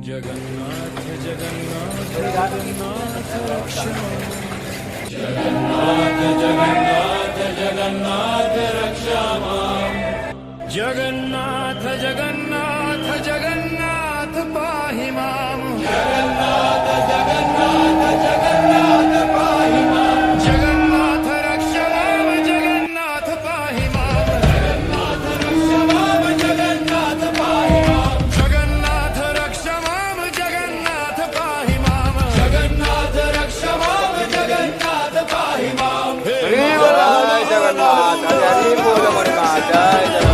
जगन्नाथ जगन्नाथ जगन्नाथ रक्षमा जगन्नाथ जगन्नाथ जगन्नाथ रक्षा मां जगन्नाथ जगन्नाथ जगन्नाथ पाहि मां जगन्नाथ जगन्नाथ जगन्नाथ पाहि मां जगन्नाथ रक्षा मां जगन्नाथ पाहि मां जगन्नाथ रक्षा मां जगन्नाथ पाहि मां जगन्नाथ रक्षा मां जगन्नाथ पाहि मां जगन्नाथ रक्षा मां जगन्नाथ पाहि मां जय जगन्नाथ हरी बोल जय जगन्नाथ।